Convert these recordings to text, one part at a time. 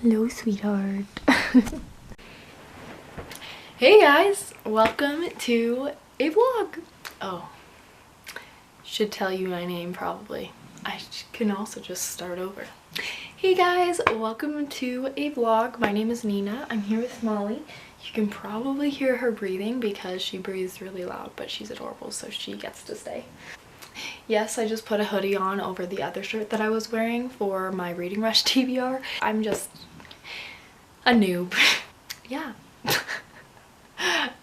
Hello, sweetheart. Hey guys, welcome to a vlog. Oh, should tell you my name probably. I can also just start over. Hey guys, welcome to a vlog. My name is Nina. I'm here with Molly. You can probably hear her breathing because she breathes really loud, but she's adorable, so she gets to stay. Yes, I just put a hoodie on over the other shirt that I was wearing for my Reading Rush TBR. I'm just a noob. Yeah.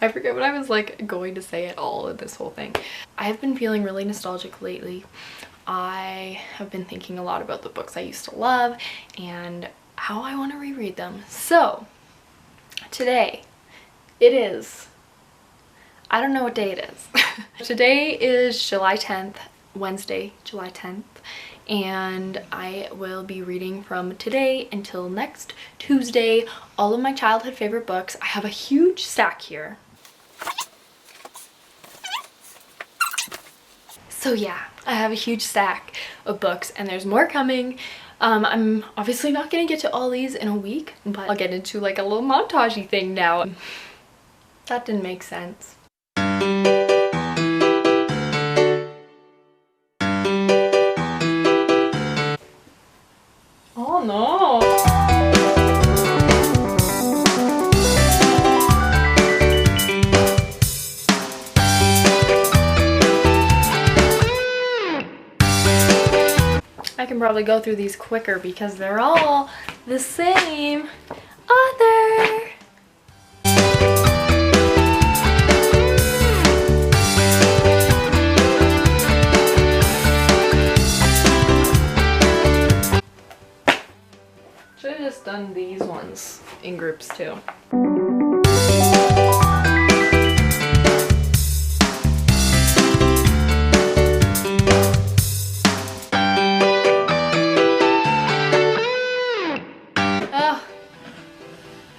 I forget what I was like going to say at all in this whole thing. I have been feeling really nostalgic lately. I have been thinking a lot about the books I used to love and how I want to reread them. So today it is, I don't know what day it is. Today is July 10th, Wednesday, July 10th, and I will be reading from today until next Tuesday all of my childhood favorite books. I have a huge stack here. So yeah, I have a huge stack of books and there's more coming. I'm obviously not gonna get to all these in a week, but I'll get into like a little montage-y thing now. That didn't make sense. Oh no! I can probably go through these quicker because they're all the same author. Should have just done these ones in groups too.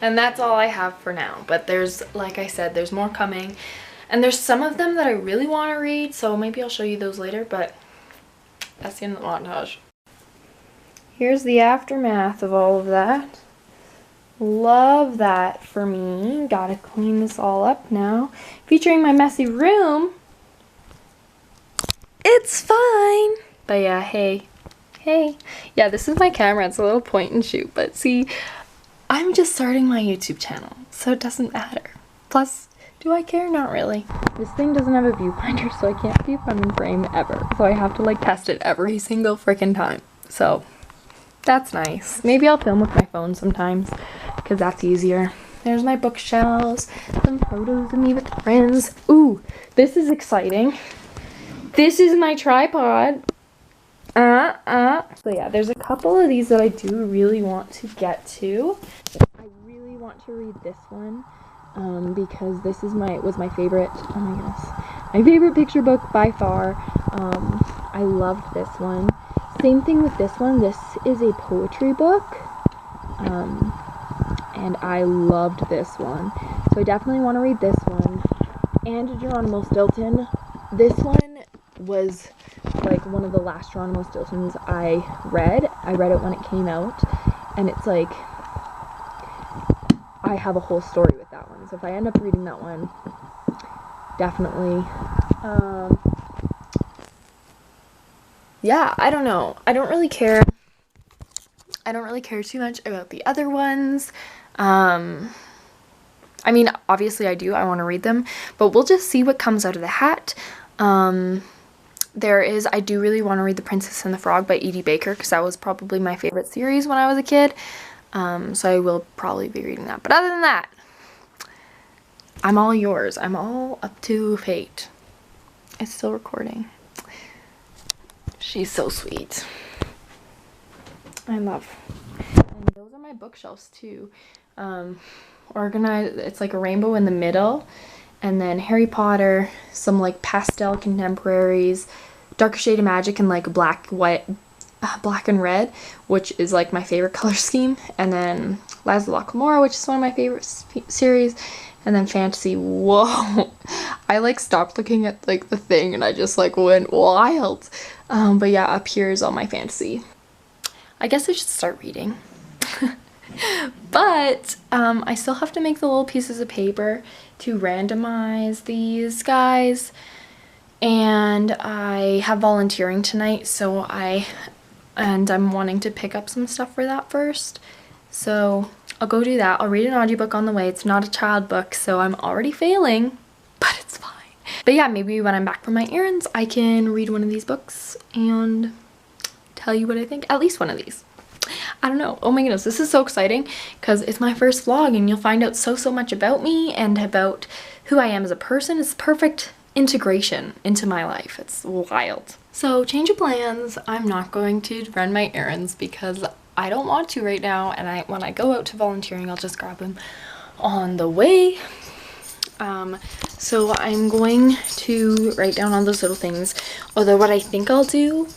And that's all I have for now, but there's, like I said, there's more coming, and there's some of them that I really want to read, so maybe I'll show you those later, but that's the end of the montage. Here's the aftermath of all of that. Love that for me. Gotta clean this all up now. Featuring my messy room. It's fine. But yeah, hey. Yeah, this is my camera. It's a little point and shoot, but see, I'm just starting my YouTube channel, so it doesn't matter. Plus, do I care? Not really. This thing doesn't have a viewfinder, so I can't see if I'm in frame ever. So I have to like test it every single freaking time. So that's nice. Maybe I'll film with my phone sometimes, because that's easier. There's my bookshelves, some photos of me with friends. Ooh, this is exciting. This is my tripod. So yeah, there's a couple of these that I do really want to get to. I really want to read this one because this is was my favorite, oh my goodness, my favorite picture book by far. I loved this one. Same thing with this one. This is a poetry book and I loved this one. So I definitely want to read this one. And Geronimo Stilton. This one was like one of the last Geronimo Stiltons I read. I read it when it came out, and it's like I have a whole story with that one. So if I end up reading that one, definitely. Yeah, I don't know. I don't really care too much about the other ones. I mean, obviously I do. I want to read them, but we'll just see what comes out of the hat. I do really want to read The Princess and the Frog by E.D. Baker because that was probably my favorite series when I was a kid. So I will probably be reading that. But other than that, I'm all yours. I'm all up to fate. It's still recording. She's so sweet. I love. And those are my bookshelves too. Organized. It's like a rainbow in the middle. And then Harry Potter, some like pastel contemporaries, Darker Shade of Magic, and like black and red, which is like my favorite color scheme. And then Lies of Locke-Lamora, which is one of my favorite series. And then fantasy. Whoa. I like stopped looking at like the thing and I just like went wild. But yeah, up here is all my fantasy. I guess I should start reading. But I still have to make the little pieces of paper to randomize these guys. And I have volunteering tonight, so I'm wanting to pick up some stuff for that first. So I'll go do that. I'll read an audiobook on the way. It's not a child book, so I'm already failing, but it's fine. But yeah, maybe when I'm back from my errands, I can read one of these books and tell you what I think. At least one of these. I don't know. Oh my goodness, this is so exciting because it's my first vlog and you'll find out so much about me and about who I am as a person. It's perfect integration into my life. It's wild. So change of plans. I'm not going to run my errands because I don't want to right now, and when I go out to volunteering, I'll just grab them on the way. So I'm going to write down all those little things, although what I think I'll do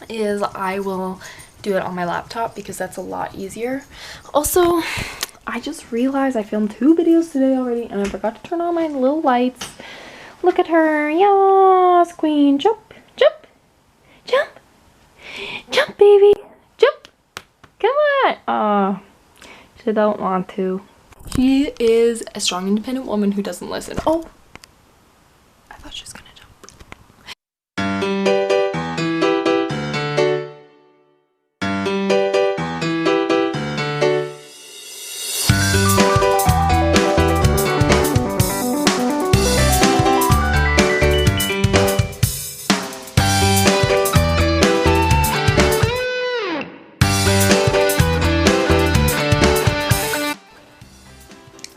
is I will do it on my laptop because that's a lot easier. Also, I just realized I filmed 2 videos today already and I forgot to turn on my little lights. Look at her. Yes, queen. Jump, jump, jump, jump, baby. Jump. Come on. Oh, she don't want to. She is a strong, independent woman who doesn't listen. Oh, I thought she was gonna jump.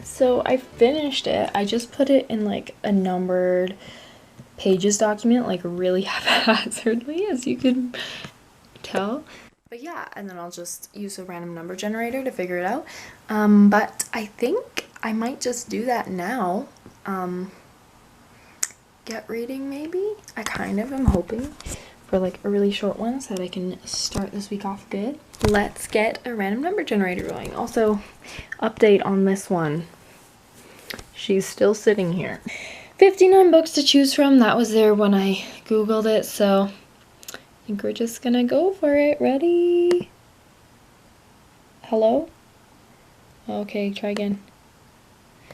So I finished it. I just put it in like a numbered pages document, like really haphazardly, as you can tell. But yeah, and then I'll just use a random number generator to figure it out. But I think I might just do that now. Get reading maybe? I kind of am hoping for like a really short one so that I can start this week off good. Let's get a random number generator going. Also, update on this one. She's still sitting here. 59 books to choose from. That was there when I googled it, so I think we're just gonna go for it. Ready? Hello? Okay, try again.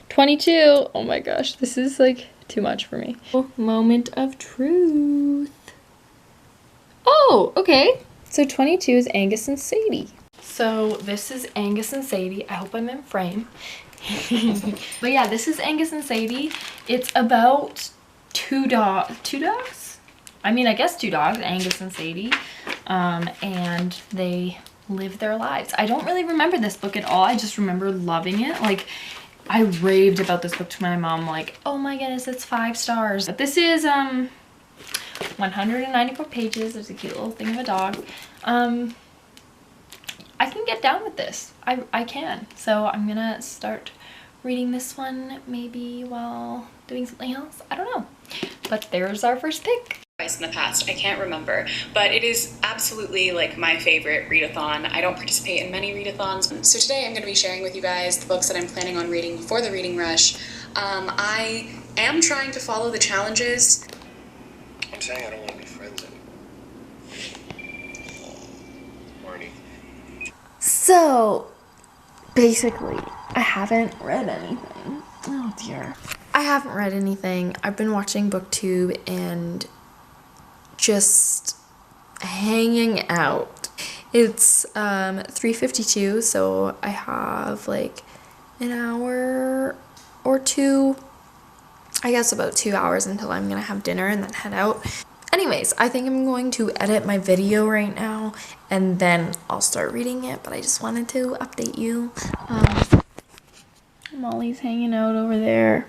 22. Oh my gosh, this is like too much for me. Moment of truth. Oh, okay. So 22 is Angus and Sadie. So this is Angus and Sadie. I hope I'm in frame. But yeah, this is Angus and Sadie. It's about two dogs? I mean, I guess 2 dogs, Angus and Sadie. And they live their lives. I don't really remember this book at all. I just remember loving it. Like, I raved about this book to my mom, like, oh my goodness, it's 5 stars. But this is 194 pages. There's a cute little thing of a dog. I can get down with this. I can. So I'm gonna start reading this one maybe while doing something else. I don't know. But there's our first pick. In the past, I can't remember, but it is absolutely like my favorite readathon. I don't participate in many readathons. So today I'm going to be sharing with you guys the books that I'm planning on reading before the reading rush. I am trying to follow the challenges. I'm saying I don't want to be friends anymore. Marnie. So, basically, I haven't read anything. Oh dear. I haven't read anything. I've been watching BookTube and just hanging out. It's 3:52, so I have like an hour or 2, I guess about 2 hours until I'm gonna have dinner and then head out. Anyways, I think I'm going to edit my video right now and then I'll start reading it, but I just wanted to update you. Molly's hanging out over there.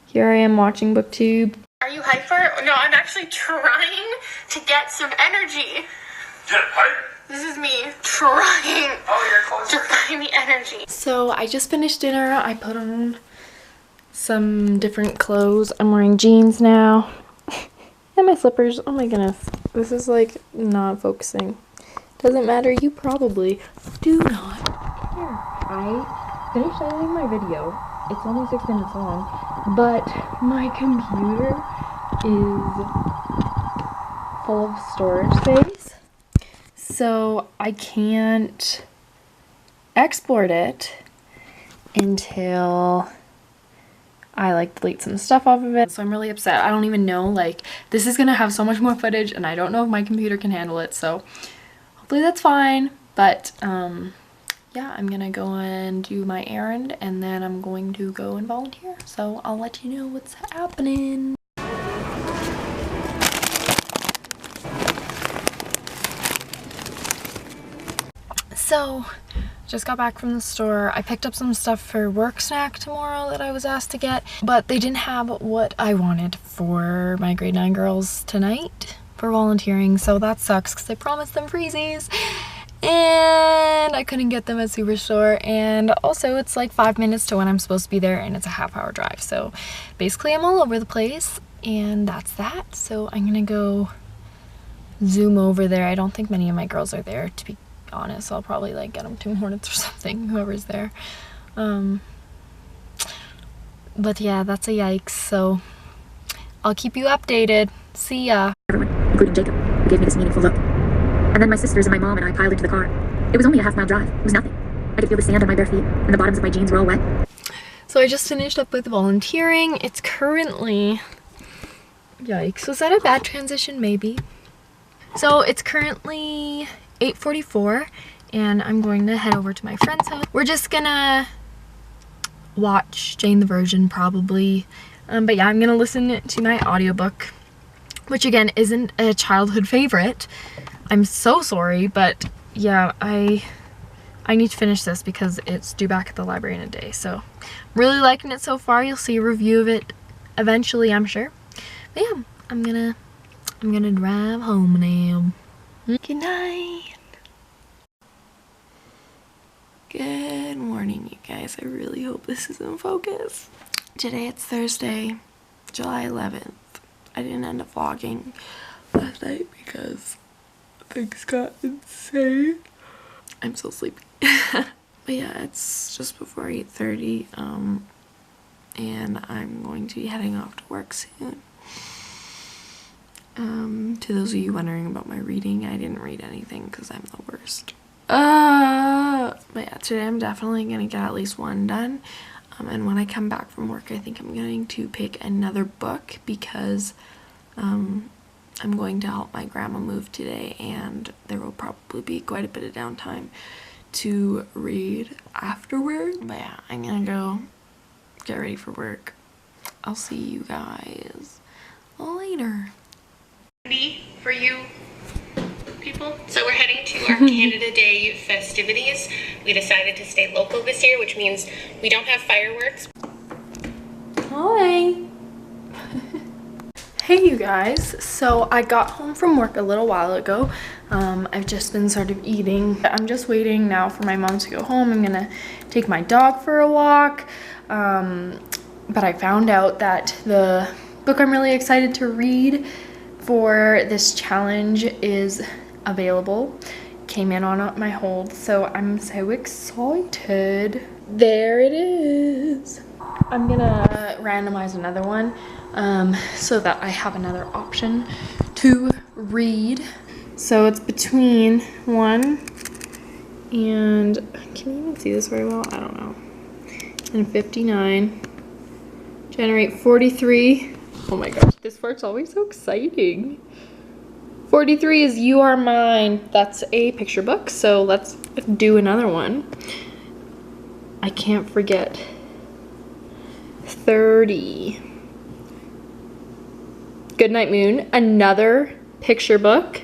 Here I am watching BookTube. Are you hyper? No, I'm actually trying to get some energy. Get hype? This is me trying to find the energy. So I just finished dinner. I put on some different clothes. I'm wearing jeans now. And my slippers. Oh my goodness. This is like not focusing. Doesn't matter. You probably do not care. I finished editing my video. It's only 6 minutes long, but my computer is full of storage space, so I can't export it until I like delete some stuff off of it. So I'm really upset. I don't even know, like, this is gonna have so much more footage and I don't know if my computer can handle it, so hopefully that's fine. But yeah, I'm gonna go and do my errand and then I'm going to go and volunteer. So I'll let you know what's happening. So just got back from the store. I picked up some stuff for work snack tomorrow that I was asked to get, but they didn't have what I wanted for my grade 9 girls tonight for volunteering, so that sucks because I promised them freezies and I couldn't get them at Superstore. And also it's like 5 minutes to when I'm supposed to be there and it's a half-hour drive, so basically I'm all over the place and that's that. So I'm gonna go zoom over there. I don't think many of my girls are there, to be honest. I'll probably like get them Tim Hortons or something, whoever's there. But yeah, that's a yikes, so I'll keep you updated. See ya. Everyone, including Jacob, who gave me this meaningful look. And then my sisters and my mom and I piled into the car. It was only a half-mile drive. It was nothing. I could feel the sand on my bare feet, and the bottoms of my jeans were all wet. So I just finished up with volunteering. It's currently... Yikes. Was that a bad transition? Maybe. So it's currently 8:44 and I'm going to head over to my friend's house. We're just gonna watch Jane the Virgin probably. But yeah, I'm gonna listen to my audiobook, which again isn't a childhood favorite. I'm so sorry, but yeah, I need to finish this because it's due back at the library in a day. So really liking it so far. You'll see a review of it eventually, I'm sure. But yeah, I'm gonna drive home now. Good night. Good morning, you guys. I really hope this is in focus. Today it's Thursday, July 11th. I didn't end up vlogging last night because things got insane. I'm so sleepy. But yeah, it's just before 8:30, and I'm going to be heading off to work soon. To those of you wondering about my reading, I didn't read anything because I'm the worst. But yeah, today I'm definitely gonna get at least one done. And when I come back from work, I think I'm going to pick another book because I'm going to help my grandma move today and there will probably be quite a bit of downtime to read afterward. But yeah, I'm gonna go get ready for work. I'll see you guys later. For you people. So we're heading to our Canada Day festivities. We decided to stay local this year, which means we don't have fireworks. Hi. Hey you guys, so I got home from work a little while ago. I've just been sort of eating. I'm just waiting now for my mom to go home. I'm gonna take my dog for a walk. But I found out that the book I'm really excited to read for this challenge is available. Came in on my hold, so I'm so excited. There it is. I'm gonna randomize another one so that I have another option to read. So it's between 1 and, can you even see this very well? I don't know. And 59. Generate 43. Oh my gosh, this part's always so exciting. 43 is You Are Mine. That's a picture book, so let's do another one. I can't forget. 30. Goodnight Moon, another picture book.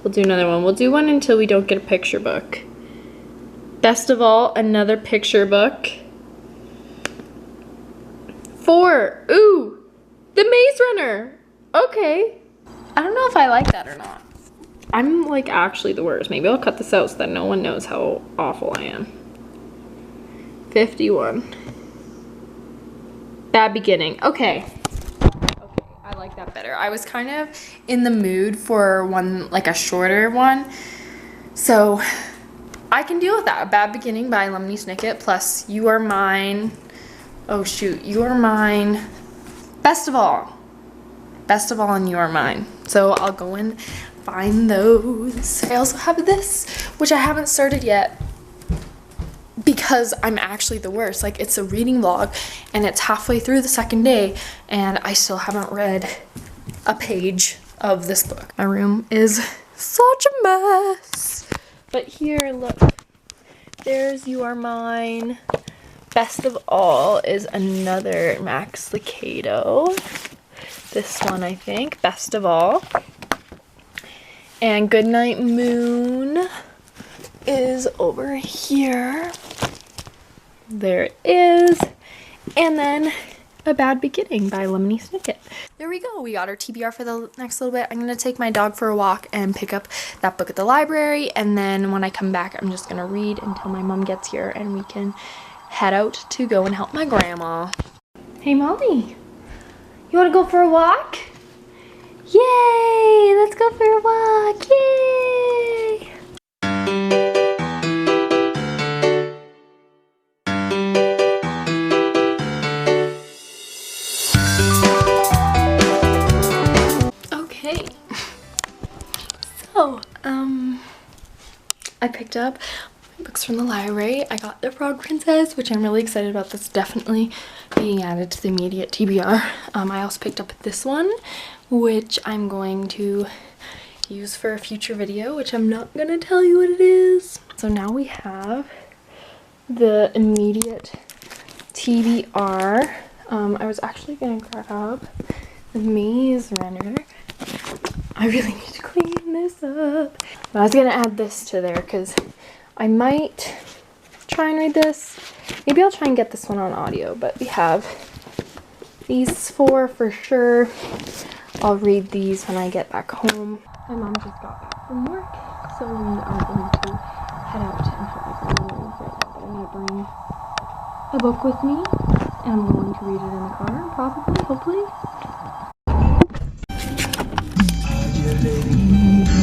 We'll do another one. We'll do one until we don't get a picture book. Best of All, another picture book. 4. Ooh, The Maze Runner. Okay. I don't know if I like that or not. I'm like actually the worst. Maybe I'll cut this out so that no one knows how awful I am. 51. Bad Beginning. Okay. Okay, I like that better. I was kind of in the mood for one, like a shorter one. So I can deal with that. Bad Beginning by Lemony Snicket plus You Are Mine. Oh shoot, You Are Mine. Best of All. Best of All and You Are Mine. So I'll go and find those. I also have this, which I haven't started yet. because I'm actually the worst. Like, it's a reading vlog and it's halfway through the second day and I still haven't read a page of this book. My room is such a mess. But here, look, there's You Are Mine. Best of All is another Max Lucado. This one, I think, Best of All. And Goodnight Moon is over here. There it is. And then A Bad Beginning by Lemony Snicket. There we go. We got our TBR for the next little bit. I'm going to take my dog for a walk and pick up that book at the library. And then when I come back, I'm just going to read until my mom gets here and we can head out to go and help my grandma. Hey, Molly. You want to go for a walk? Yay! Let's go for a walk. Yay! Okay. So, I picked up books from the library. I got The Frog Princess, which I'm really excited about. That's definitely being added to the immediate TBR. I also picked up this one, which I'm going to use for a future video, which I'm not gonna tell you what it is. So now we have the immediate TBR. I was actually gonna grab the Maze Runner. I really need to clean this up. But I was gonna add this to there because I might try and read this. Maybe I'll try and get this one on audio, but we have these four for sure. I'll read these when I get back home. My mom just got back from work, so we are going to head out and help my grandma right now. But I'm going to bring a book with me, and I'm going to read it in the car, probably, hopefully.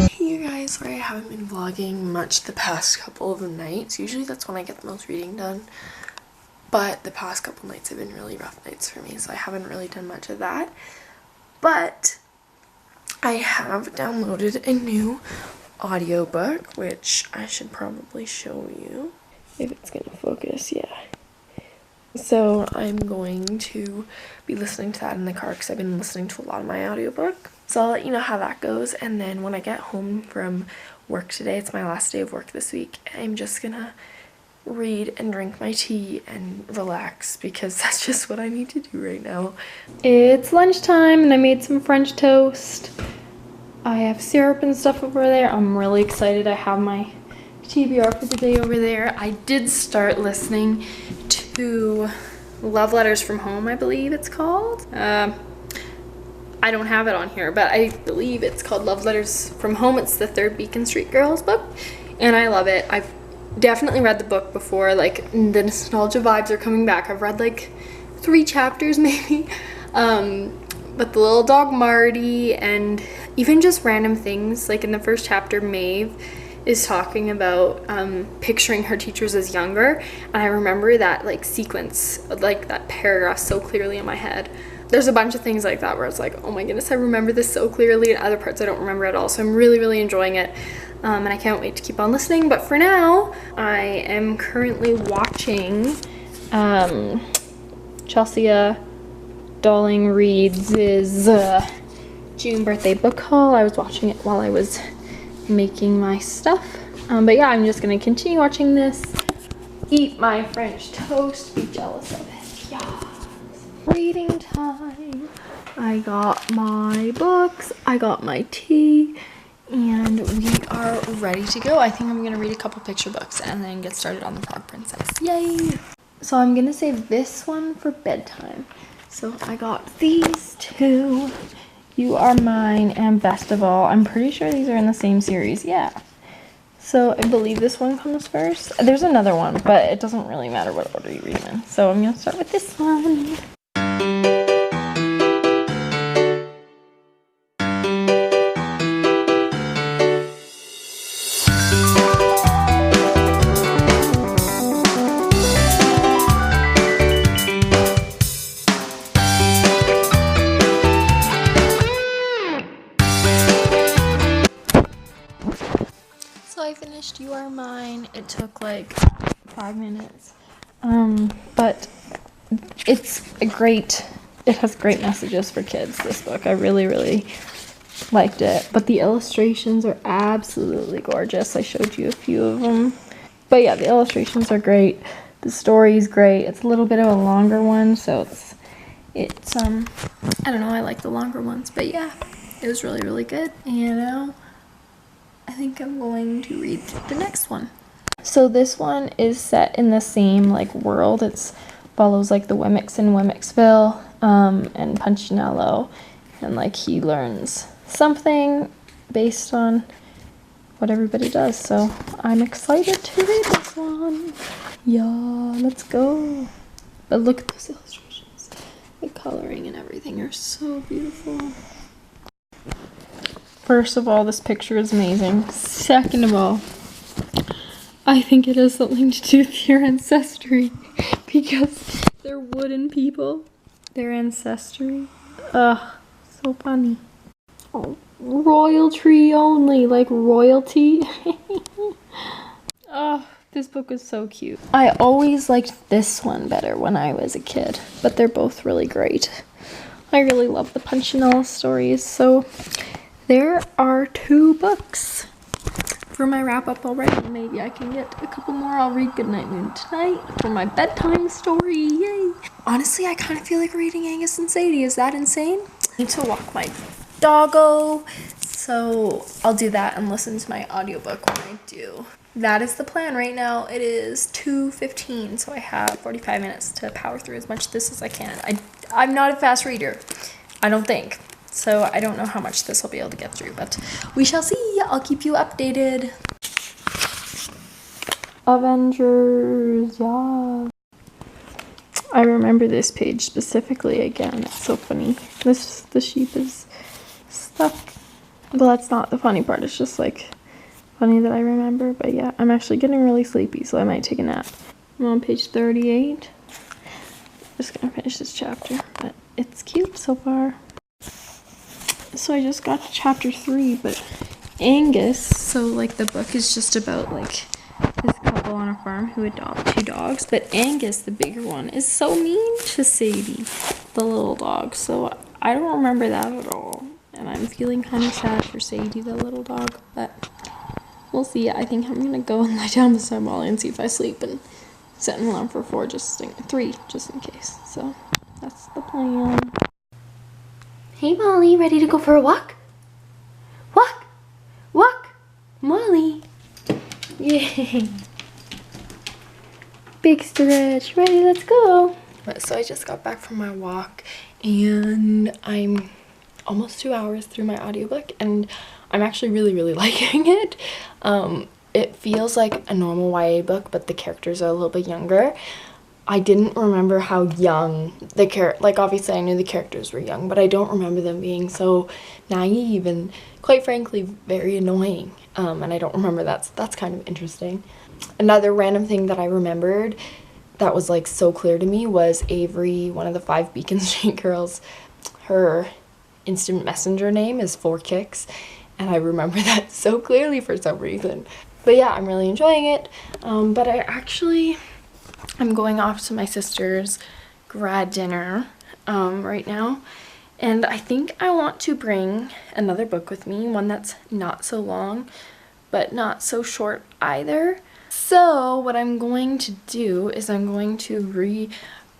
Hey guys, sorry I haven't been vlogging much the past couple of nights. Usually that's when I get the most reading done, but the past couple nights have been really rough nights for me, so I haven't really done much of that. But I have downloaded a new audiobook, which I should probably show you if it's gonna focus. Yeah. So I'm going to be listening to that in the car because I've been listening to a lot of my audiobook. So I'll let you know how that goes, and then when I get home from work today, it's my last day of work this week, I'm just gonna read and drink my tea and relax because that's just what I need to do right now. It's lunchtime and I made some French toast. I have syrup and stuff over there. I'm really excited. I have my TBR for the day over there. I did start listening to Love Letters from Home, I believe it's called. I don't have it on here, but I believe it's called Love Letters from Home. It's the third Beacon Street Girls book, and I love it. I've definitely read the book before. Like, the nostalgia vibes are coming back. I've read like 3 chapters maybe, but the little dog Marty and even just random things, like in the first chapter, Maeve is talking about picturing her teachers as younger, and I remember that like sequence, like that paragraph so clearly in my head. There's a bunch of things like that where it's like, oh my goodness, I remember this so clearly, and other parts I don't remember at all. So I'm really, really enjoying it, and I can't wait to keep on listening. But for now, I am currently watching Chelsea Darling Reads' June birthday book haul. I was watching it while I was making my stuff. But yeah, I'm just gonna continue watching this, eat my French toast, be jealous of it. Yeah. Reading time. I got my books, I got my tea, and we are ready to go. I think I'm gonna read a couple picture books and then get started on The Frog Princess. Yay! So I'm gonna save this one for bedtime. So I got these two, You Are Mine and Best of All. I'm pretty sure these are in the same series. Yeah. So I believe this one comes first. There's another one, but it doesn't really matter what order you read them in. So I'm gonna start with this one. So I finished You Are Mine. It took like 5 minutes. But it's it has great messages for kids, this book. I really liked it. But the illustrations are absolutely gorgeous. I showed you a few of them. But yeah, the illustrations are great. The story's great. It's a little bit of a longer one, so it's I don't know, I like the longer ones. But yeah, it was really good. And I think I'm going to read the next one. So this one is set in the same like world. It's follows like the Wemmicks in Wemmicksville, and Punchinello, and like he learns something based on what everybody does. So I'm excited to read this one. Yeah, let's go. But look at those illustrations. The coloring and everything are so beautiful. First of all, this picture is amazing. Second of all, I think it has something to do with your ancestry because they're wooden people. Their ancestry. Ugh, so funny. Oh, royalty only, like royalty. Oh, this book is so cute. I always liked this one better when I was a kid, but they're both really great. I really love the Punchinello stories, so there are 2 books for my wrap-up already. Maybe I can get a couple more. I'll read Goodnight Moon tonight for my bedtime story. Yay! Honestly, I kind of feel like reading Angus and Sadie. Is that insane? I need to walk my doggo, so I'll do that and listen to my audiobook when I do. That is the plan right now. It is 2:15, so I have 45 minutes to power through as much of this as I can. I'm not a fast reader, I don't think. So I don't know how much this will be able to get through, but we shall see. I'll keep you updated. Avengers, yeah. I remember this page specifically again. It's so funny. The sheep is stuck. Well, that's not the funny part. It's just like funny that I remember. But yeah, I'm actually getting really sleepy, so I might take a nap. I'm on page 38. Just gonna finish this chapter, but it's cute so far. So I just got to chapter 3, but Angus, so like the book is just about like this couple on a farm who adopt 2 dogs, but Angus, the bigger one, is so mean to Sadie, the little dog. So I don't remember that at all, and I'm feeling kind of sad for Sadie, the little dog, but we'll see. I think I'm gonna go and lie down beside Molly and see if I sleep and set an alarm for 3 just in case. So that's the plan. Hey Molly, ready to go for a walk? Walk, Molly. Yay. Big stretch, ready, let's go. So I just got back from my walk and I'm almost 2 hours through my audiobook and I'm actually really liking it. It feels like a normal YA book, but the characters are a little bit younger. I didn't remember how young like obviously I knew the characters were young, but I don't remember them being so naive and quite frankly very annoying. And I don't remember that, so that's kind of interesting. Another random thing that I remembered that was like so clear to me was Avery, one of the 5 Beacon Street girls. Her instant messenger name is 4 Kicks, and I remember that so clearly for some reason. But yeah, I'm really enjoying it. But I'm going off to my sister's grad dinner right now, and I think I want to bring another book with me, one that's not so long but not so short either. So what I'm going to do is I'm going to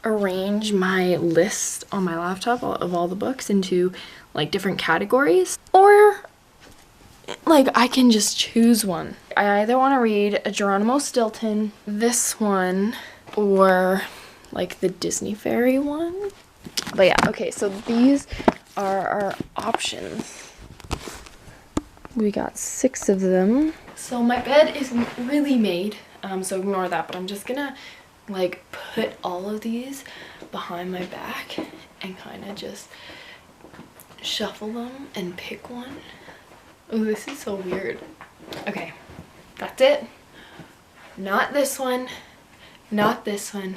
rearrange my list on my laptop of all the books into like different categories, or like I can just choose one. I either want to read a Geronimo Stilton, this one, or like the Disney Fairy one. But yeah, okay, so these are our options. We got 6 of them. So my bed isn't really made, so ignore that, but I'm just gonna like put all of these behind my back and kind of just shuffle them and pick one. Oh, this is so weird. Okay, that's it. Not this one, not this one,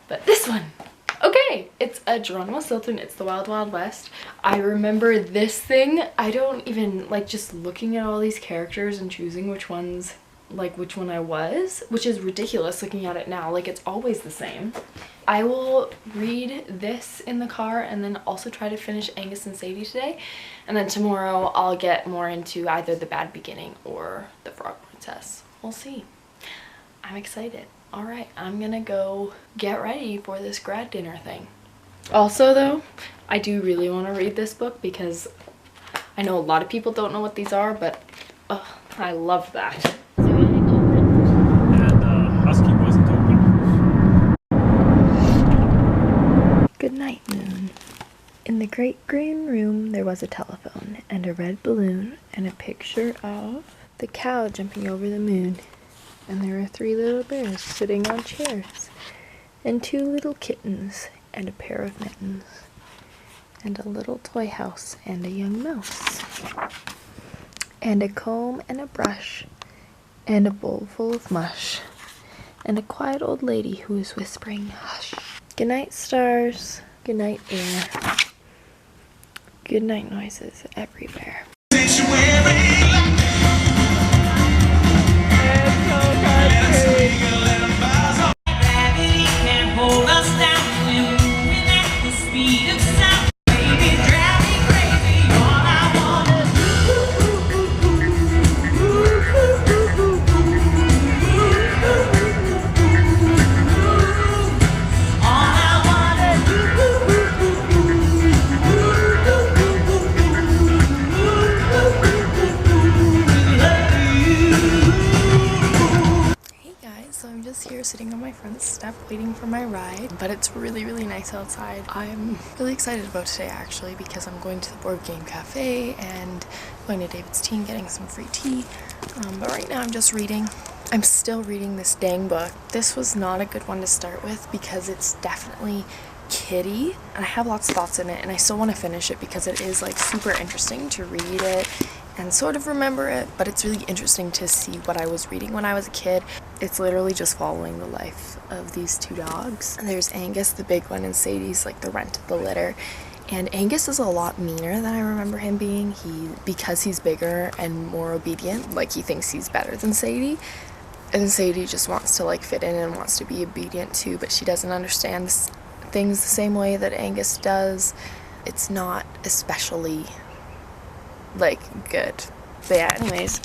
but this one. Okay, it's a Geronimo Stilton. It's the Wild Wild West. I remember this thing. I don't even like just looking at all these characters and choosing which ones like which one I was, which is ridiculous looking at it now. Like it's always the same. I will read this in the car and then also try to finish Angus and Sadie today. And then tomorrow I'll get more into either The Bad Beginning or The Frog Princess. We'll see. I'm excited. All right, I'm gonna go get ready for this grad dinner thing. Also though, I do really want to read this book because I know a lot of people don't know what these are, but I love that. Husky wasn't open. Goodnight Moon. In the great green room there was a telephone and a red balloon and a picture of the cow jumping over the moon. And there were 3 little bears sitting on chairs and 2 little kittens and a pair of mittens and a little toy house and a young mouse and a comb and a brush and a bowl full of mush and a quiet old lady who was whispering hush. Good night, stars. Good night, air. Good night noises everywhere. Here sitting on my front step waiting for my ride, but it's really nice outside. I'm really excited about today actually because I'm going to the board game cafe and going to David's tea and getting some free tea, but right now I'm just reading. I'm still reading this dang book. This was not a good one to start with because it's definitely kiddie and I have lots of thoughts in it and I still want to finish it because it is like super interesting to read it and sort of remember it, but it's really interesting to see what I was reading when I was a kid. It's literally just following the life of these 2 dogs. And there's Angus, the big one, and Sadie's like the runt of the litter. And Angus is a lot meaner than I remember him being. Because he's bigger and more obedient, like he thinks he's better than Sadie. And Sadie just wants to like fit in and wants to be obedient too, but she doesn't understand things the same way that Angus does. It's not especially like good. But yeah, anyways,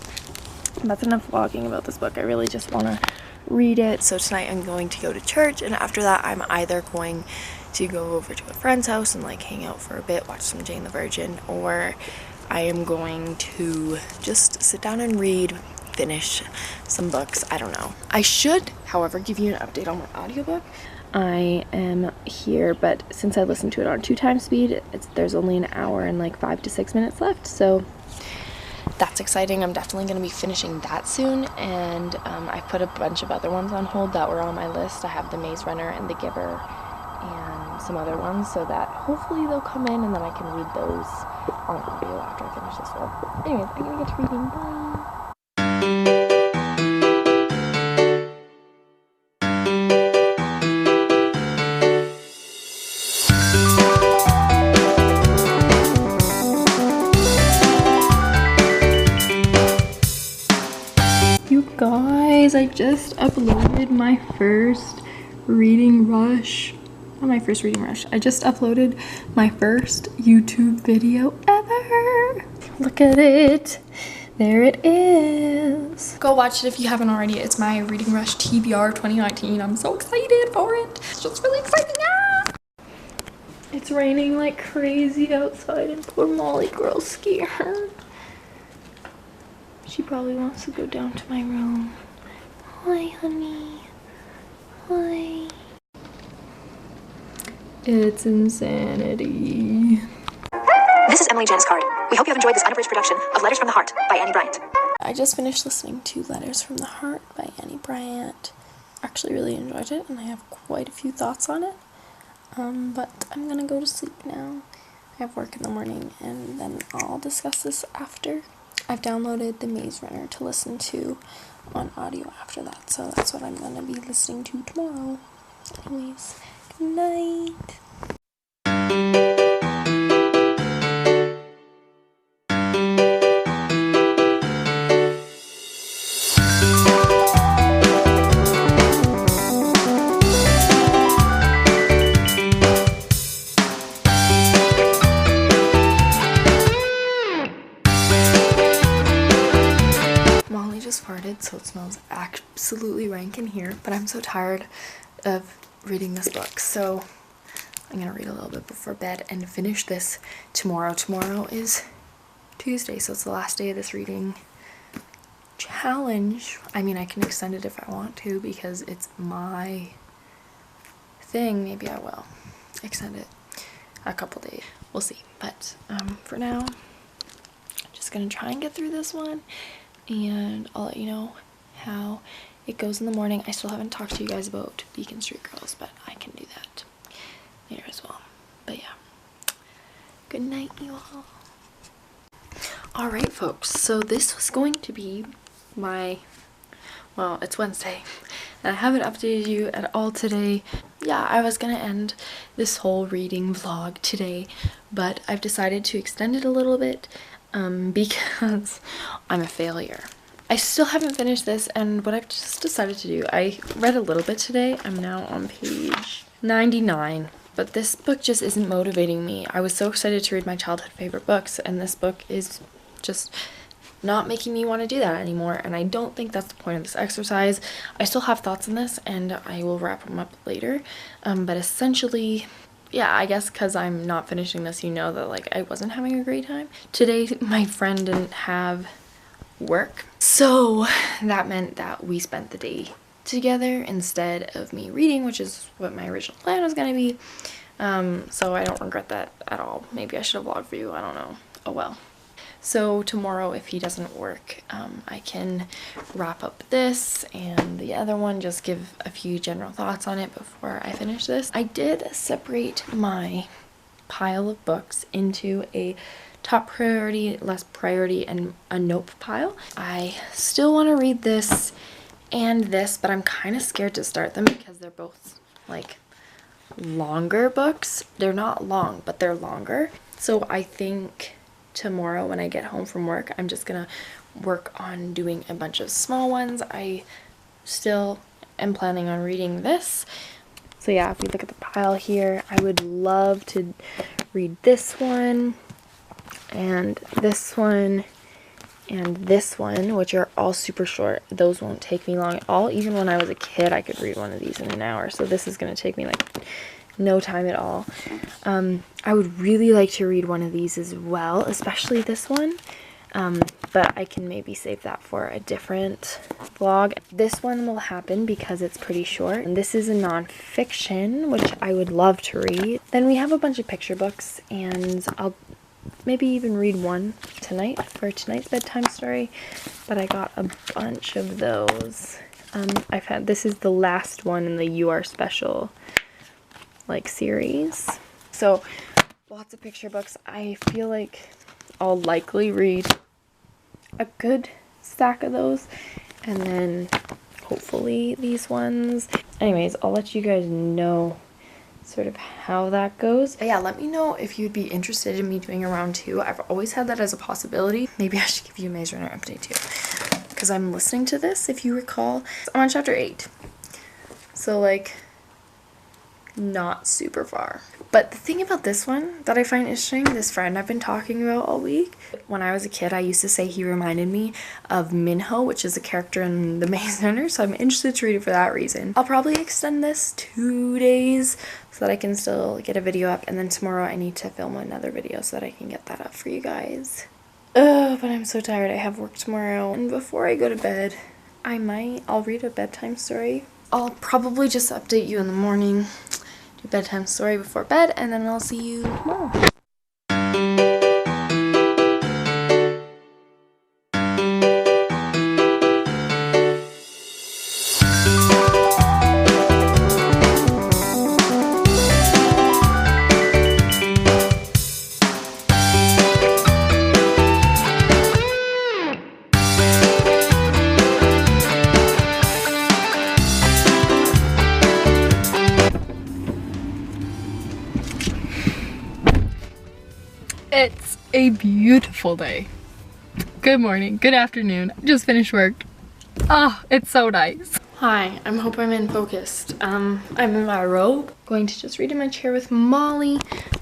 that's enough vlogging about this book. I really just want to read it. So tonight I'm going to go to church, and after that I'm either going to go over to a friend's house and like hang out for a bit, watch some Jane the Virgin, or I am going to just sit down and read, finish some books. I don't know. I should, however, give you an update on my audiobook. I am here, but since I listened to it on 2x speed, there's only an hour and like 5 to 6 minutes left, so that's exciting. I'm definitely going to be finishing that soon, and I put a bunch of other ones on hold that were on my list. I have The Maze Runner and The Giver and some other ones, so that hopefully they'll come in and then I can read those on audio after I finish this one. Anyways, I'm going to get to reading. Bye! Guys, I just uploaded my first reading rush. Not my first reading rush. I just uploaded my first YouTube video ever. Look at it. There it is. Go watch it if you haven't already. It's my reading rush TBR 2019. I'm so excited for it. It's just really exciting. Ah! It's raining like crazy outside and poor Molly girl's scared. She probably wants to go down to my room. Hi, honey. Hi. It's insanity. This is Emily Jan's card. We hope you have enjoyed this unabridged production of Letters from the Heart by Annie Bryant. I just finished listening to Letters from the Heart by Annie Bryant. Actually really enjoyed it, and I have quite a few thoughts on it. But I'm gonna go to sleep now. I have work in the morning, and then I'll discuss this after. I've downloaded The Maze Runner to listen to on audio after that, so that's what I'm going to be listening to tomorrow. Anyways, good night. scented, so it smells absolutely rank in here, but I'm so tired of reading this book, so I'm gonna read a little bit before bed and finish this tomorrow. Tomorrow is Tuesday, so it's the last day of this reading challenge. I mean, I can extend it if I want to because it's my thing. Maybe I will extend it a couple days. We'll see. But for now, I'm just gonna try and get through this one, and I'll let you know how it goes in the morning. I still haven't talked to you guys about Beacon Street Girls, but I can do that later as well. But yeah, good night, you all. Alright folks, so this was going to be my, well, it's Wednesday and I haven't updated you at all today. Yeah, I was gonna end this whole reading vlog today, but I've decided to extend it a little bit because I'm a failure. I still haven't finished this, and what I've just decided to do, I read a little bit today. I'm now on page 99. But this book just isn't motivating me. I was so excited to read my childhood favorite books, and this book is just not making me want to do that anymore, and I don't think that's the point of this exercise. I still have thoughts on this, and I will wrap them up later. But essentially, yeah, I guess because I'm not finishing this, you know that like I wasn't having a great time. Today, my friend didn't have work, so that meant that we spent the day together instead of me reading, which is what my original plan was gonna be. So I don't regret that at all. Maybe I should have vlogged for you, I don't know. Oh well. So tomorrow, if he doesn't work, I can wrap up this and the other one, just give a few general thoughts on it before I finish this. I did separate my pile of books into a top priority, less priority, and a nope pile. I still want to read this and this, but I'm kind of scared to start them because they're both like longer books. They're not long, but they're longer. So I think tomorrow when I get home from work, I'm just gonna work on doing a bunch of small ones. I still am planning on reading this. So yeah, if we look at the pile here, I would love to read this one and this one and this one, which are all super short. Those won't take me long at all. Even when I was a kid, I could read one of these in an hour. So this is going to take me like no time at all. I would really like to read one of these as well, especially this one. But I can maybe save that for a different vlog. This one will happen because it's pretty short. And this is a nonfiction, which I would love to read. Then we have a bunch of picture books, and I'll maybe even read one tonight for tonight's bedtime story, but I got a bunch of those. This is the last one in the You Are Special like series, so lots of picture books. I feel like I'll likely read a good stack of those, and then hopefully these ones. Anyways, I'll let you guys know sort of how that goes. But yeah, let me know if you'd be interested in me doing a round 2. I've always had that as a possibility. Maybe I should give you a Maze Runner update too, because I'm listening to this, if you recall. I'm on chapter 8, so like not super far. But the thing about this one that I find interesting, this friend I've been talking about all week, when I was a kid, I used to say he reminded me of Minho, which is a character in the Maze Runner, so I'm interested to read it for that reason. I'll probably extend this 2 days so that I can still get a video up, and then tomorrow I need to film another video so that I can get that up for you guys. But I'm so tired. I have work tomorrow, and before I go to bed, I'll read a bedtime story. I'll probably just update you in the morning, do a bedtime story before bed, and then I'll see you tomorrow. It's a beautiful day. Good morning, good afternoon. Just finished work. Oh, it's so nice. Hi, I hope I'm in focused. I'm in my robe. Going to just read in my chair with Molly.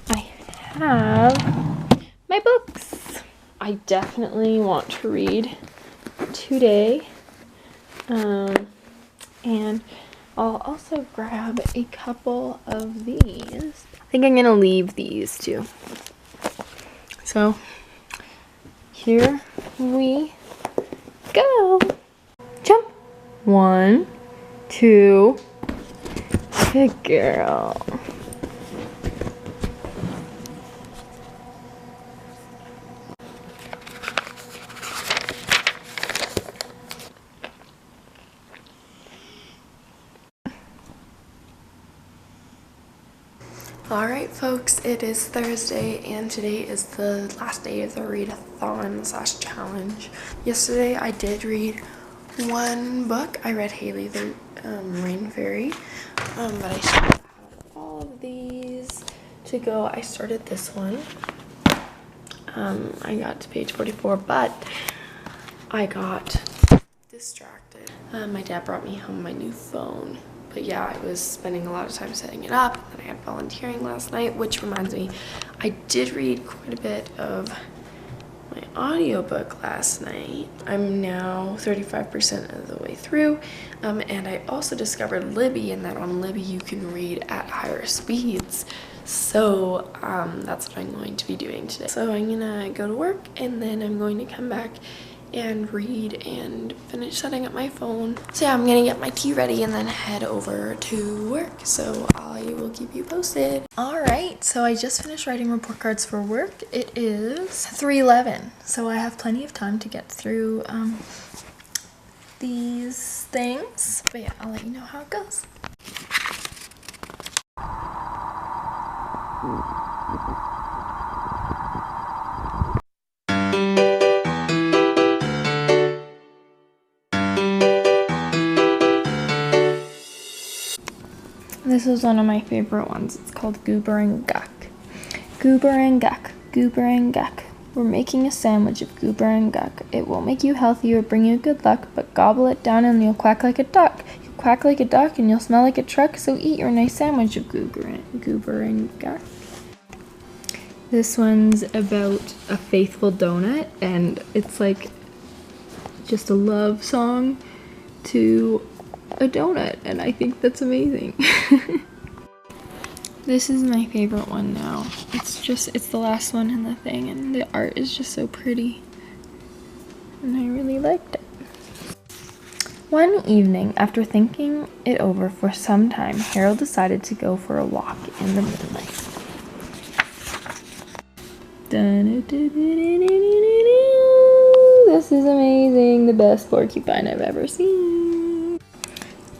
I have my books. I definitely want to read today. And I'll also grab a couple of these. I think I'm gonna leave these too. So here we go. Jump. 1, 2. Good girl. Alright folks, it is Thursday and today is the last day of the readathon / challenge. Yesterday I did read one book. I read Hailey the Rain Fairy, but I still have all of these to go. I started this one. I got to page 44, but I got distracted. My dad brought me home my new phone. But yeah, I was spending a lot of time setting it up, and I had volunteering last night, which reminds me, I did read quite a bit of my audiobook last night. I'm now 35% of the way through, and I also discovered Libby, and that on Libby you can read at higher speeds. So that's what I'm going to be doing today. So I'm gonna go to work, and then I'm going to come back and read and finish setting up my phone. So yeah, I'm gonna get my tea ready and then head over to work. So I will keep you posted. All right, so I just finished writing report cards for work. It is 3:11, so I have plenty of time to get through these things. But yeah, I'll let you know how it goes. This is one of my favorite ones. It's called Goober and Guck. Goober and Guck, Goober and Guck. We're making a sandwich of Goober and Guck. It will make you healthy or bring you good luck, but gobble it down and you'll quack like a duck. You'll quack like a duck and you'll smell like a truck, so eat your nice sandwich of Goober and Guck. This one's about a faithful donut, and it's like just a love song to a donut, and I think that's amazing. This is my favorite one now. It's the last one in the thing, and the art is just so pretty, and I really liked it. One evening, after thinking it over for some time, Harold decided to go for a walk in the moonlight. This is amazing, the best porcupine I've ever seen.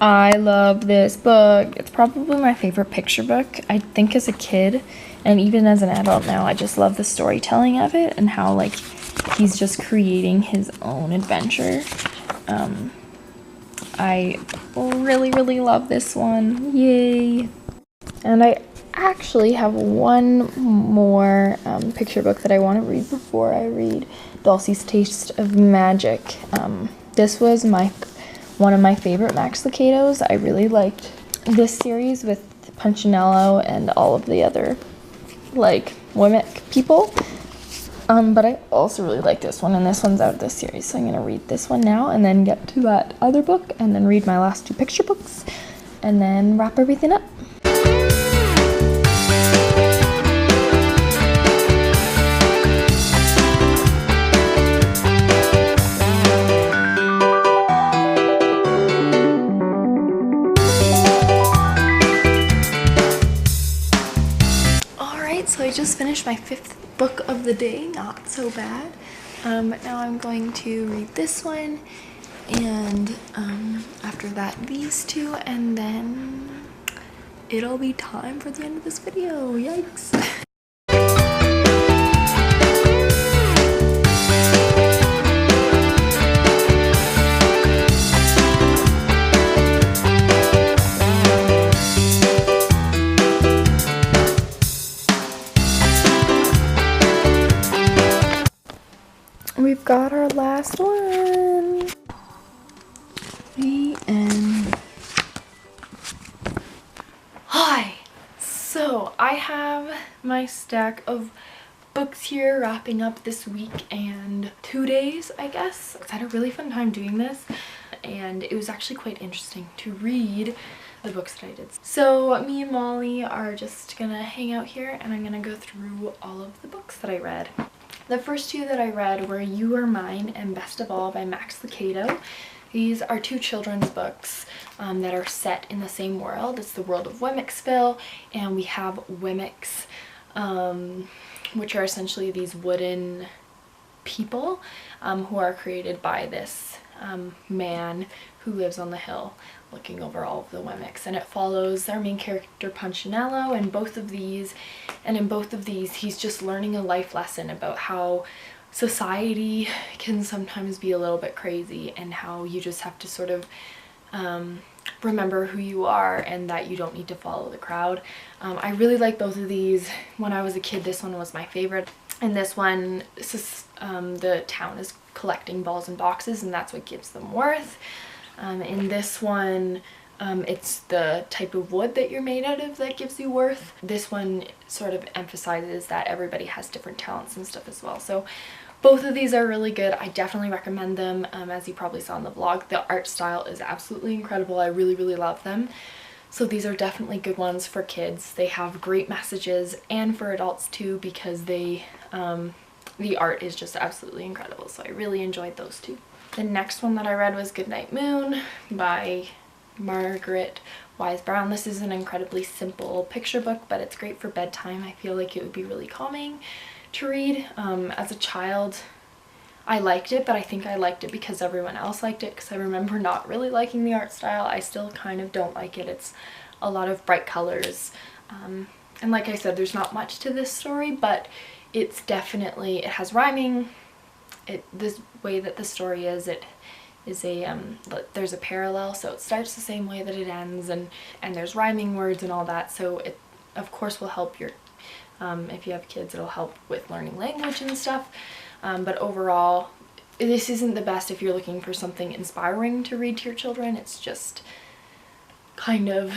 I love this book. It's probably my favorite picture book. I think as a kid and even as an adult now, I just love the storytelling of it and how like he's just creating his own adventure. I really love this one. Yay. And I actually have one more picture book that I want to read before I read Dulcie's Taste of Magic. This was one of my favorite Max Lucados. I really liked this series with Punchinello and all of the other like Wemmick people. But I also really like this one, and this one's out of this series, so I'm gonna read this one now and then get to that other book and then read my last two picture books and then wrap everything up. So I just finished my 5th book of the day, not so bad. But now I'm going to read this one, and after that these two, and then it'll be time for the end of this video. Yikes. We've got our last one. The end. Hi! So I have my stack of books here wrapping up this week and 2 days, I guess. I had a really fun time doing this, and it was actually quite interesting to read the books that I did. So me and Molly are just gonna hang out here and I'm gonna go through all of the books that I read. The first two that I read were You Are Mine and Best of All by Max Lucado. These are two children's books that are set in the same world. It's the world of Wemmixville, and we have Wemmix, which are essentially these wooden people who are created by this man who lives on the hill looking over all of the Wemmix, and it follows our main character Punchinello in both of these, and in both of these he's just learning a life lesson about how society can sometimes be a little bit crazy and how you just have to sort of remember who you are and that you don't need to follow the crowd. I really like both of these. When I was a kid, this one was my favorite. In this one, the town is collecting balls and boxes and that's what gives them worth. In this one, it's the type of wood that you're made out of that gives you worth. This one sort of emphasizes that everybody has different talents and stuff as well. So both of these are really good. I definitely recommend them. As you probably saw in the vlog, the art style is absolutely incredible. I really, really love them. So these are definitely good ones for kids. They have great messages, and for adults too, because they the art is just absolutely incredible. So I really enjoyed those two. The next one that I read was Goodnight Moon by Margaret Wise Brown. This is an incredibly simple picture book, but it's great for bedtime. I feel like it would be really calming to read. As a child, I liked it, but I think I liked it because everyone else liked it, because I remember not really liking the art style. I still kind of don't like it. It's a lot of bright colors. And like I said, there's not much to this story, but it's definitely, it has rhyming. This way that the story is, it is there's a parallel, so it starts the same way that it ends, and there's rhyming words and all that, so it of course will help your if you have kids, it'll help with learning language and stuff, but overall this isn't the best if you're looking for something inspiring to read to your children. It's just kind of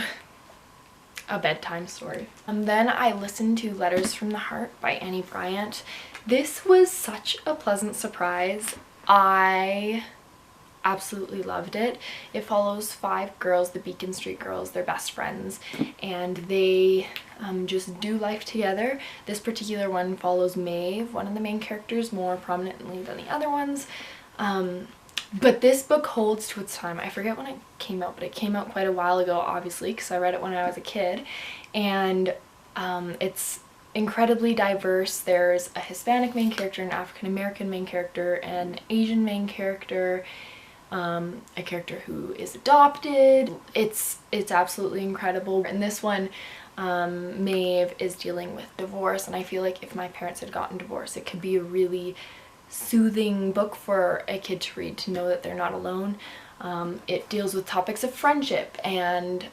a bedtime story. Then I listened to Letters from the Heart by Annie Bryant. This was such a pleasant surprise. I absolutely loved it. It follows 5 girls, the Beacon Street girls. They're best friends, and they just do life together. This particular one follows Maeve, one of the main characters, more prominently than the other ones. But this book holds to its time. I forget when it came out, but it came out quite a while ago, obviously, because I read it when I was a kid, and it's incredibly diverse. There's a Hispanic main character, an African American main character, an Asian main character, a character who is adopted. It's absolutely incredible. In this one, Maeve is dealing with divorce, and I feel like if my parents had gotten divorced, it could be a really soothing book for a kid to read, to know that they're not alone. It deals with topics of friendship and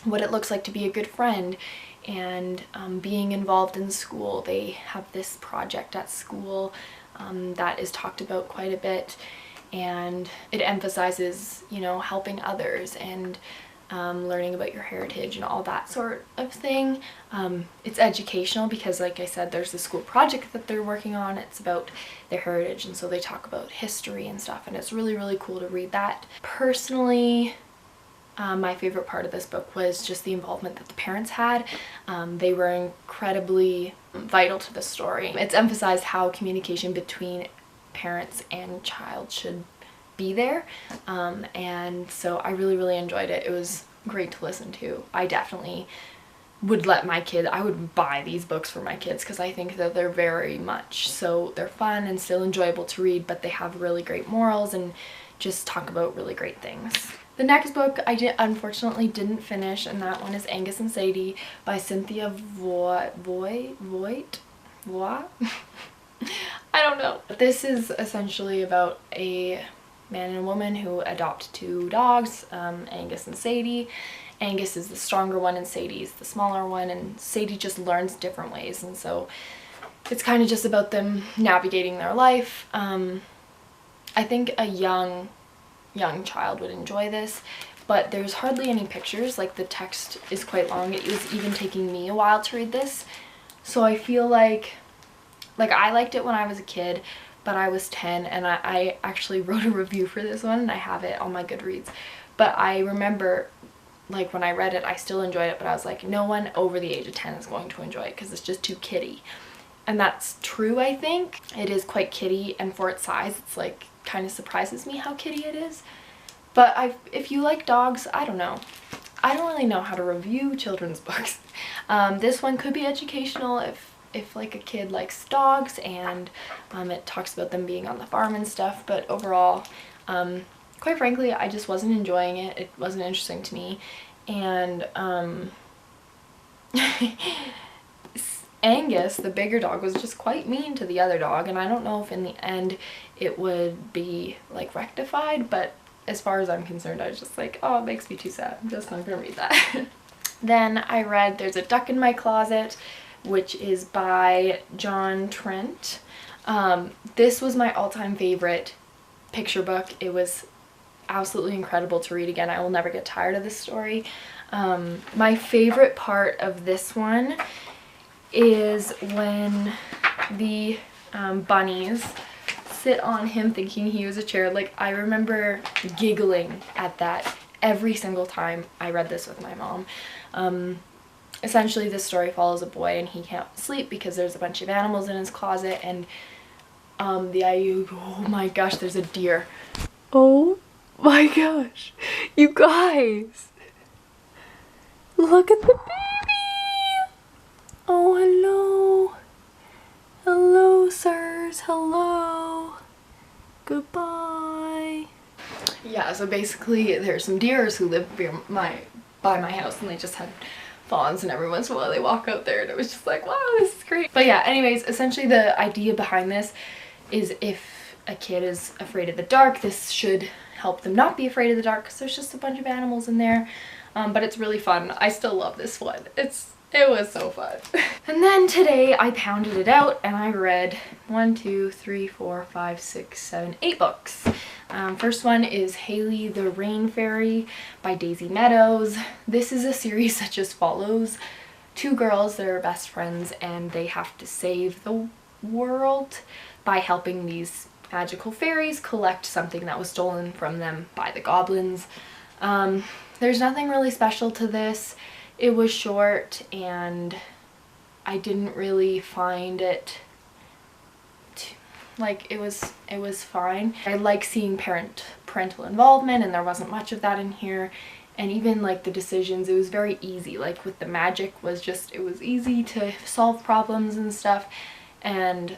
what it looks like to be a good friend, and being involved in school. They have this project at school that is talked about quite a bit, and it emphasizes, you know, helping others and learning about your heritage and all that sort of thing. It's educational because, like I said, there's a school project that they're working on. It's about their heritage, and so they talk about history and stuff, and it's really, really cool to read that. Personally, my favorite part of this book was just the involvement that the parents had. They were incredibly vital to the story. It's emphasized how communication between parents and child should be there, and so I really, really enjoyed it. It was great to listen to. I definitely would let my kid, I would buy these books for my kids, because I think that they're very much so, they're fun and still enjoyable to read, but they have really great morals and just talk about really great things. The next book I unfortunately didn't finish, and that one is Angus and Sadie by Cynthia Voigt? I don't know. This is essentially about a man and a woman who adopt 2 dogs, Angus and Sadie. Angus is the stronger one and Sadie is the smaller one, and Sadie just learns different ways, and so it's kind of just about them navigating their life. I think a young child would enjoy this, but there's hardly any pictures. Like, the text is quite long. It was even taking me a while to read this, so I feel like I liked it when I was a kid, but I was 10, and I actually wrote a review for this one, and I have it on my Goodreads. But I remember, like, when I read it, I still enjoyed it, but I was like, no one over the age of 10 is going to enjoy it because it's just too kiddie. And that's true, I think. It is quite kiddie, and for its size, it's like kind of surprises me how kiddie it is. But if you like dogs, I don't know. I don't really know how to review children's books. This one could be educational if like a kid likes dogs, and it talks about them being on the farm and stuff, but overall, quite frankly, I just wasn't enjoying it. It wasn't interesting to me. And Angus, the bigger dog, was just quite mean to the other dog, and I don't know if in the end it would be like rectified, but as far as I'm concerned, I was just like, oh, it makes me too sad. I'm just not gonna read that. Then I read There's a Duck in My Closet, which is by John Trent. This was my all-time favorite picture book. It was absolutely incredible to read again. I will never get tired of this story. My favorite part of this one is when the bunnies sit on him thinking he was a chair. Like, I remember giggling at that every single time I read this with my mom. Essentially, this story follows a boy, and he can't sleep because there's a bunch of animals in his closet, and oh my gosh, there's a deer. Oh my gosh, you guys, look at the baby. Oh, hello. Hello, sirs. Hello. Goodbye. Yeah, so basically there's some deers who live by my house, and they just had fawns, and every once in a while they walk out there, and it was just like, wow, this is great. But yeah, anyways, essentially the idea behind this is if a kid is afraid of the dark, this should help them not be afraid of the dark, because there's just a bunch of animals in there. But it's really fun. I still love this one. It was so fun. And then today I pounded it out, and I read 1, 2, 3, 4, 5, 6, 7, 8 books. First one is Hailey the Rain Fairy by Daisy Meadows. This is a series that just follows two girls that are best friends, and they have to save the world by helping these magical fairies collect something that was stolen from them by the goblins. There's nothing really special to this. It was short, and I didn't really find it like it was fine. I like seeing parental involvement, and there wasn't much of that in here. And even like the decisions, it was very easy. Like with the magic was just, it was easy to solve problems and stuff. And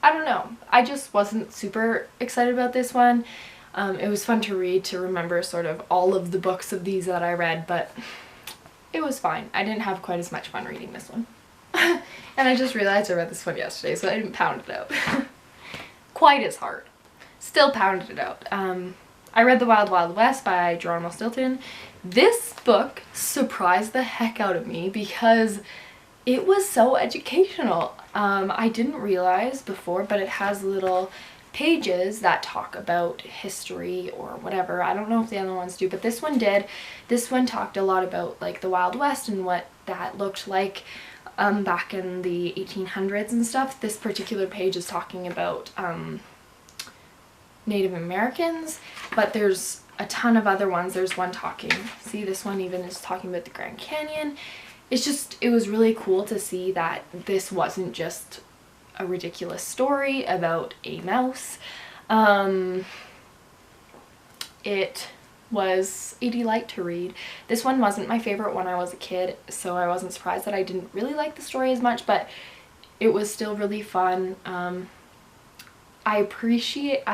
I don't know, I just wasn't super excited about this one. It was fun to read, to remember sort of all of the books of these that I read, but it was fine. I didn't have quite as much fun reading this one. And I just realized I read this one yesterday, so I didn't pound it out quite as hard. Still pounded it out. I read The Wild Wild West by Geronimo Stilton. This book surprised the heck out of me because it was so educational. I didn't realize before, but it has little pages that talk about history or whatever. I don't know if the other ones do, but this one did. This one talked a lot about like the Wild West and what that looked like back in the 1800s and stuff. This particular page is talking about Native Americans, but there's a ton of other ones. There's one talking, see, this one even is talking about the Grand Canyon. It's just, it was really cool to see that this wasn't just a ridiculous story about a mouse. It was a delight to read. This one wasn't my favorite when I was a kid, so I wasn't surprised that I didn't really like the story as much, but it was still really fun. I appreciate,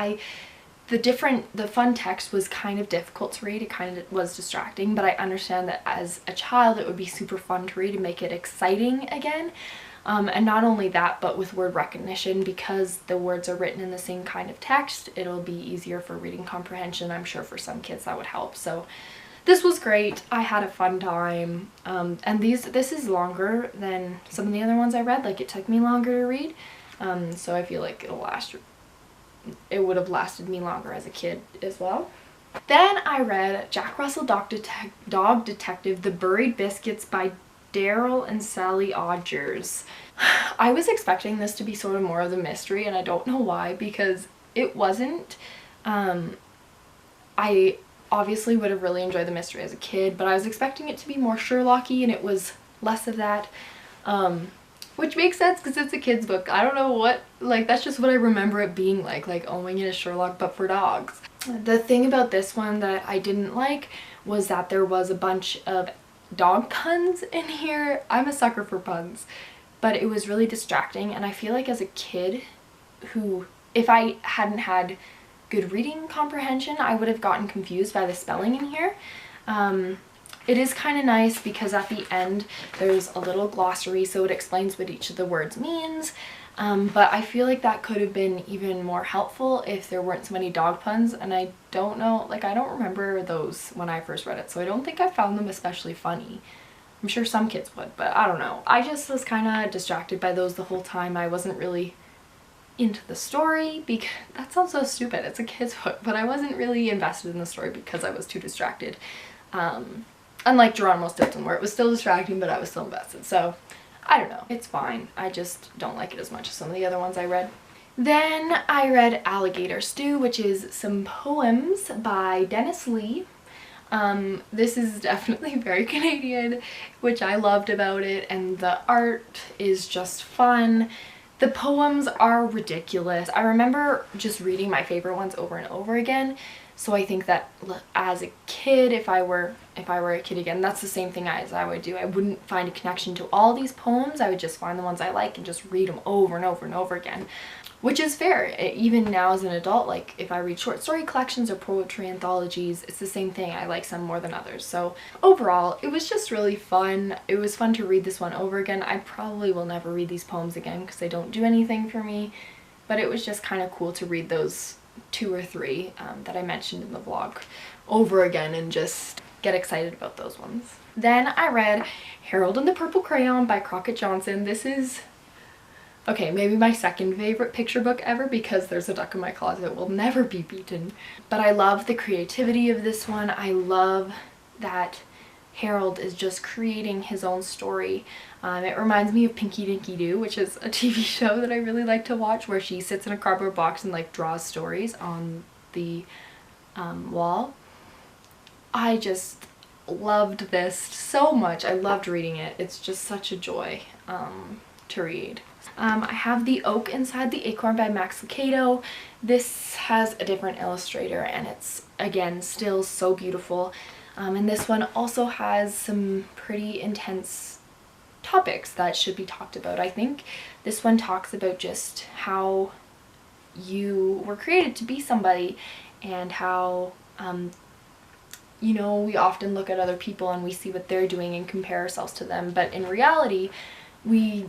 the fun text was kind of difficult to read. It kind of was distracting, but I understand that as a child it would be super fun to read and make it exciting again. And not only that, but with word recognition, because the words are written in the same kind of text, it'll be easier for reading comprehension. I'm sure for some kids that would help. So this was great. I had a fun time. And this is longer than some of the other ones I read. Like, it took me longer to read. So I feel like it would have lasted me longer as a kid as well. Then I read Jack Russell Dog Detective, The Buried Biscuits by Daryl and Sally Odgers. I was expecting this to be sort of more of the mystery, and I don't know why, because it wasn't. I obviously would have really enjoyed the mystery as a kid, but I was expecting it to be more Sherlocky, and it was less of that. Which makes sense because it's a kid's book. I don't know what, like, that's just what I remember it being like oh my goodness, Sherlock but for dogs. The thing about this one that I didn't like was that there was a bunch of dog puns in here. I'm a sucker for puns, but it was really distracting, and I feel like as a kid who, if I hadn't had good reading comprehension, I would have gotten confused by the spelling in here. It is kind of nice because at the end there's a little glossary, so it explains what each of the words means, but I feel like that could have been even more helpful if there weren't so many dog puns, and I don't know, like, I don't remember those when I first read it, so I don't think I found them especially funny. I'm sure some kids would, but I don't know. I just was kind of distracted by those the whole time. I wasn't really into the story because that sounds so stupid, it's a kid's book, but I wasn't really invested in the story because I was too distracted. Unlike Geronimo Stilton, where it was still distracting but I was still invested. So I don't know, it's fine. I just don't like it as much as some of the other ones I read. Then I read Alligator Stew, which is some poems by Dennis Lee. This is definitely very Canadian, which I loved about it, and the art is just fun. The poems are ridiculous. I remember just reading my favorite ones over and over again, so I think that as a kid, if I were a kid again, that's the same thing as I would do. I wouldn't find a connection to all these poems. I would just find the ones I like and just read them over and over and over again, which is fair. Even now as an adult, like if I read short story collections or poetry anthologies, it's the same thing. I like some more than others. So overall, it was just really fun. It was fun to read this one over again. I probably will never read these poems again because they don't do anything for me, but it was just kind of cool to read those 2 or 3 that I mentioned in the vlog over again and just get excited about those ones. Then I read Harold and the Purple Crayon by Crockett Johnson. This is, okay, maybe my second favorite picture book ever because There's a Duck in My Closet will never be beaten. But I love the creativity of this one. I love that Harold is just creating his own story. It reminds me of Pinky Dinky Doo, which is a TV show that I really like to watch, where she sits in a cardboard box and like draws stories on the wall. I just loved this so much. I loved reading it. It's just such a joy to read. I have the Oak Inside the Acorn by Max Lucado. This has a different illustrator and it's, again, still so beautiful. And this one also has some pretty intense topics that should be talked about. I think this one talks about just how you were created to be somebody and how, you know, we often look at other people and we see what they're doing and compare ourselves to them, but in reality, we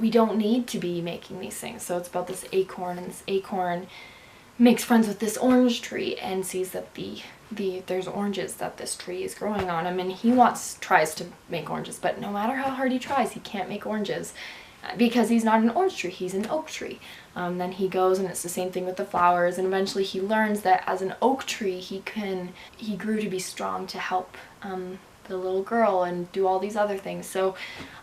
don't need to be making these things. So it's about this acorn, and this acorn makes friends with this orange tree and sees that there's oranges that this tree is growing on him, and he tries to make oranges, but no matter how hard he tries, he can't make oranges because he's not an orange tree, he's an oak tree. Then he goes and it's the same thing with the flowers, and eventually he learns that as an oak tree he grew to be strong to help the little girl and do all these other things. So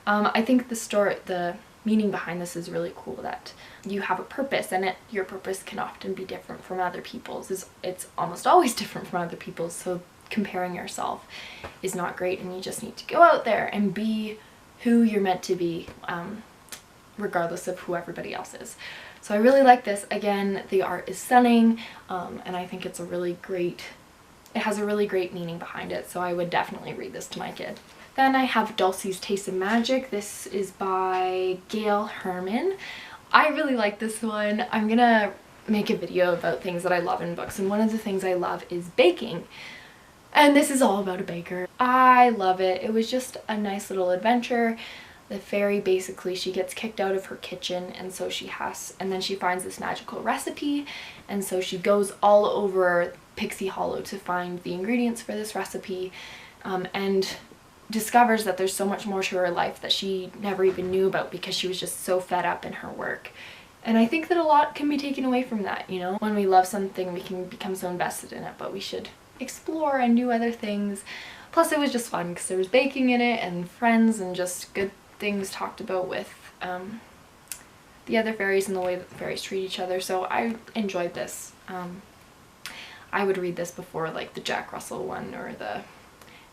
I think the meaning behind this is really cool, that you have a purpose, and your purpose can often be different from other people's. It's almost always different from other people's, so comparing yourself is not great, and you just need to go out there and be who you're meant to be, regardless of who everybody else is. So I really like this. Again, the art is stunning, and I think it has a really great meaning behind it, so I would definitely read this to my kid. Then I have Dulcie's Taste of Magic. This is by Gail Herman. I really like this one. I'm gonna make a video about things that I love in books, and one of the things I love is baking. And this is all about a baker. I love it. It was just a nice little adventure. The fairy, basically, she gets kicked out of her kitchen, and so and then she finds this magical recipe, and so she goes all over Pixie Hollow to find the ingredients for this recipe, and discovers that there's so much more to her life that she never even knew about because she was just so fed up in her work. And I think that a lot can be taken away from that, you know? When we love something, we can become so invested in it, but we should explore and do other things. Plus it was just fun because there was baking in it and friends and just good things talked about with the other fairies and the way that the fairies treat each other. So I enjoyed this. I would read this before like the Jack Russell one or the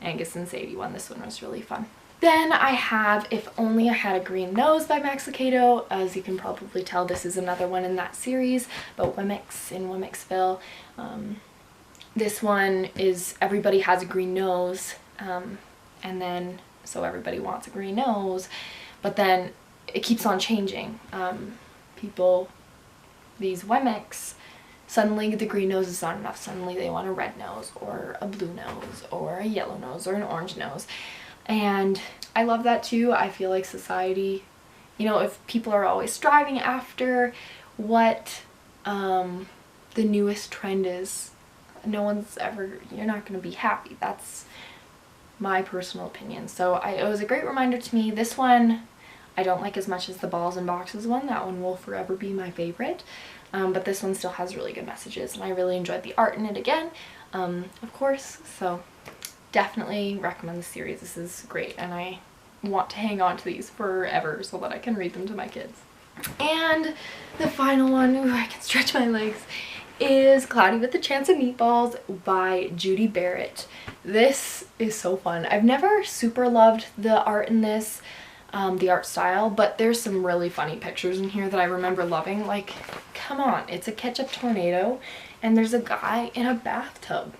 Angus and Sadie one. This one was really fun. Then I have If Only I Had a Green Nose by Max Lucado. As you can probably tell, this is another one in that series about Wemmicks in Wemmicksville. This one is everybody has a green nose, and then so everybody wants a green nose, but then it keeps on changing. These Wemmicks, suddenly the green nose is not enough. Suddenly they want a red nose or a blue nose or a yellow nose or an orange nose. And I love that too. I feel like society, you know, if people are always striving after what the newest trend is, no one's ever, you're not going to be happy. That's my personal opinion. So it was a great reminder to me. This one I don't like as much as the Balls and Boxes one. That one will forever be my favorite. But this one still has really good messages, and I really enjoyed the art in it again, of course. So definitely recommend the series. This is great, and I want to hang on to these forever so that I can read them to my kids. And the final one, ooh, I can stretch my legs, is Cloudy with a Chance of Meatballs by Judy Barrett. This is so fun. I've never super loved the art in this, the art style, but there's some really funny pictures in here that I remember loving. Like, come on, it's a ketchup tornado and there's a guy in a bathtub.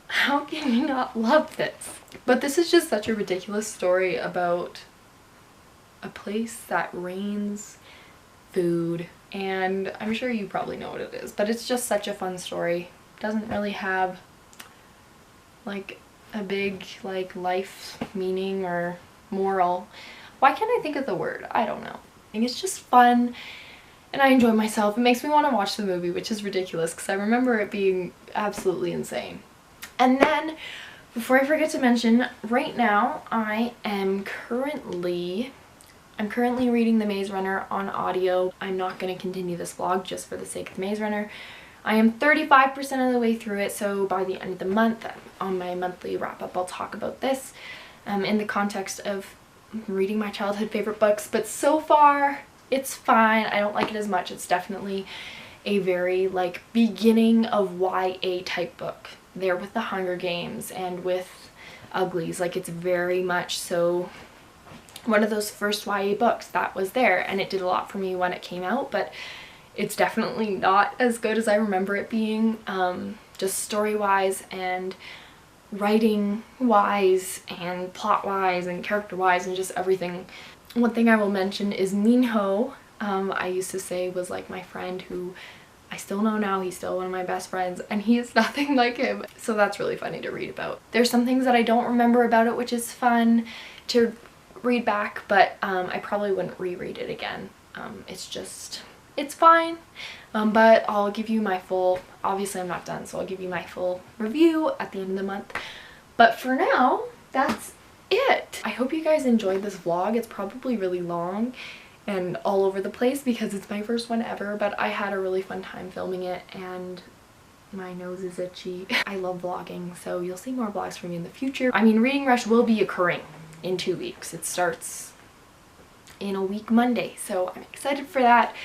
How can you not love this? But this is just such a ridiculous story about a place that rains food, and I'm sure you probably know what it is, but it's just such a fun story. Doesn't really have like a big like life meaning or moral. Why can't I think of the word? I don't know. I think it's just fun and I enjoy myself. It makes me want to watch the movie, which is ridiculous because I remember it being absolutely insane. And then, before I forget to mention, right now I'm currently reading The Maze Runner on audio. I'm not going to continue this vlog just for the sake of The Maze Runner. I am 35% of the way through it, so by the end of the month, on my monthly wrap-up, I'll talk about this in the context of reading my childhood favorite books. But so far, it's fine. I don't like it as much. It's definitely a very, like, beginning of YA type book. There with the Hunger Games and with Uglies. Like, it's very much so one of those first YA books that was there, and it did a lot for me when it came out, but it's definitely not as good as I remember it being, just story-wise and writing-wise and plot-wise and character-wise and just everything. One thing I will mention is Minho. I used to say was like my friend who I still know now. He's still one of my best friends and he is nothing like him. So that's really funny to read about. There's some things that I don't remember about it, which is fun to read back, but I probably wouldn't reread it again. It's fine. But I'll give you my full, obviously I'm not done, so I'll give you my full review at the end of the month. But for now, that's it. I hope you guys enjoyed this vlog. It's probably really long and all over the place because it's my first one ever, but I had a really fun time filming it and my nose is itchy. I love vlogging, so you'll see more vlogs from me in the future. I mean, Reading Rush will be occurring in 2 weeks. It starts in a week Monday, so I'm excited for that.